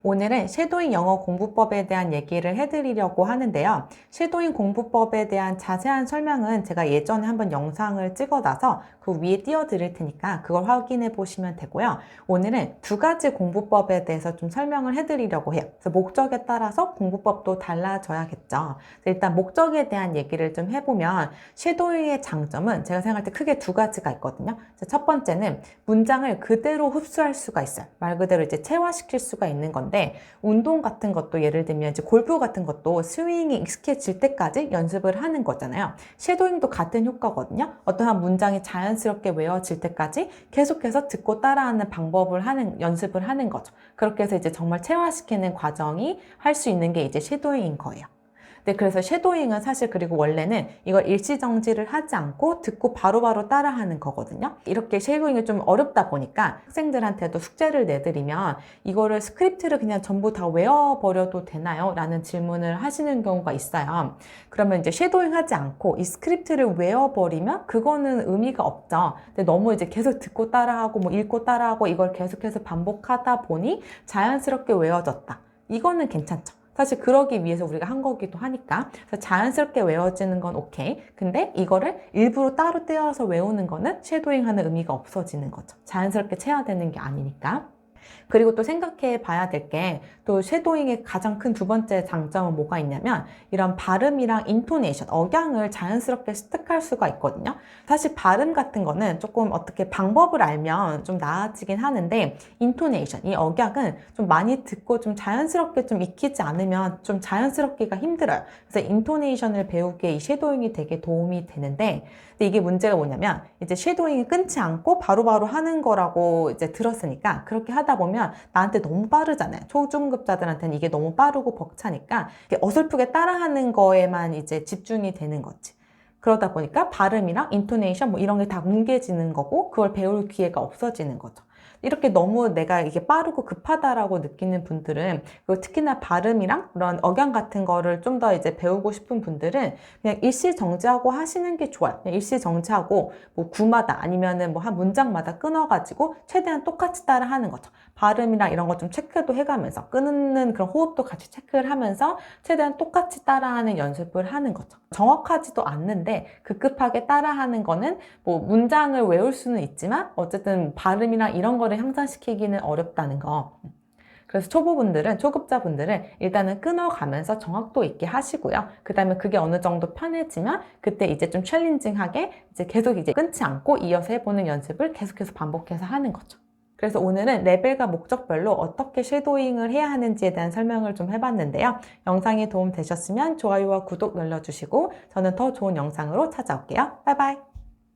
오늘은 섀도잉 영어 공부법에 대한 얘기를 해드리려고 하는데요. 섀도잉 공부법에 대한 자세한 설명은 제가 예전에 한번 영상을 찍어놔서 그 위에 띄워드릴 테니까 그걸 확인해 보시면 되고요. 오늘은 두 가지 공부법에 대해서 좀 설명을 해드리려고 해요. 그래서 목적에 따라서 공부법도 달라져야겠죠. 일단 목적에 대한 얘기를 좀 해보면 섀도잉의 장점은 제가 생각할 때 크게 두 가지가 있거든요. 첫 번째는 문장을 그대로 흡수할 수가 있어요. 말 그대로 이제 체화시킬 수가 있는 건데 운동 같은 것도 예를 들면 이제 골프 같은 것도 스윙이 익숙해질 때까지 연습을 하는 거잖아요. 섀도잉도 같은 효과거든요. 어떠한 문장이 자연스럽게 외워질 때까지 계속해서 듣고 따라하는 방법을 연습을 하는 거죠. 그렇게 해서 이제 정말 체화시키는 과정이 할 수 있는 게 이제 섀도잉인 거예요. 네, 그래서 섀도잉은 사실 그리고 원래는 이걸 일시정지를 하지 않고 듣고 바로바로 따라하는 거거든요. 이렇게 섀도잉이 좀 어렵다 보니까 학생들한테도 숙제를 내드리면 이거를 스크립트를 그냥 전부 다 외워버려도 되나요? 라는 질문을 하시는 경우가 있어요. 그러면 이제 섀도잉 하지 않고 이 스크립트를 외워버리면 그거는 의미가 없죠. 근데 너무 이제 계속 듣고 따라하고 뭐 읽고 따라하고 이걸 계속해서 반복하다 보니 자연스럽게 외워졌다. 이거는 괜찮죠. 사실 그러기 위해서 우리가 한 거기도 하니까. 그래서 자연스럽게 외워지는 건 오케이. 근데 이거를 일부러 따로 떼어서 외우는 거는 섀도잉 하는 의미가 없어지는 거죠. 자연스럽게 체화되는 게 아니니까. 그리고 또 생각해 봐야 될 게 또 섀도잉의 가장 큰 두 번째 장점은 뭐가 있냐면 이런 발음이랑 인토네이션, 억양을 자연스럽게 습득할 수가 있거든요. 사실 발음 같은 거는 조금 어떻게 방법을 알면 좀 나아지긴 하는데 인토네이션, 이 억양은 좀 많이 듣고 좀 자연스럽게 좀 익히지 않으면 좀 자연스럽기가 힘들어요. 그래서 인토네이션을 배우기에 이 섀도잉이 되게 도움이 되는데 근데 이게 문제가 뭐냐면 이제 섀도잉이 끊지 않고 바로바로 하는 거라고 이제 들었으니까 그렇게 하다 보면 나한테 너무 빠르잖아요. 초중급자들한테는 이게 너무 빠르고 벅차니까 어설프게 따라하는 거에만 이제 집중이 되는 거지. 그러다 보니까 발음이랑 인토네이션 뭐 이런 게 다 뭉개지는 거고 그걸 배울 기회가 없어지는 거죠. 이렇게 너무 내가 이게 빠르고 급하다라고 느끼는 분들은 그리고 특히나 발음이랑 그런 억양 같은 거를 좀 더 이제 배우고 싶은 분들은 그냥 일시정지하고 하시는 게 좋아요. 그냥 일시정지하고 뭐 구마다 아니면은 뭐 한 문장마다 끊어가지고 최대한 똑같이 따라 하는 거죠. 발음이랑 이런 거 좀 체크도 해가면서 끊는 그런 호흡도 같이 체크를 하면서 최대한 똑같이 따라하는 연습을 하는 거죠. 정확하지도 않는데 급급하게 따라하는 거는 뭐 문장을 외울 수는 있지만 어쨌든 발음이랑 이런 거를 향상시키기는 어렵다는 거. 그래서 초급자분들은 일단은 끊어가면서 정확도 있게 하시고요. 그 다음에 그게 어느 정도 편해지면 그때 이제 좀 챌린징하게 이제 계속 이제 끊지 않고 이어서 해보는 연습을 계속해서 반복해서 하는 거죠. 그래서 오늘은 레벨과 목적별로 어떻게 섀도잉을 해야 하는지에 대한 설명을 좀 해봤는데요. 영상이 도움 되셨으면 좋아요와 구독 눌러주시고 저는 더 좋은 영상으로 찾아올게요. 바이바이.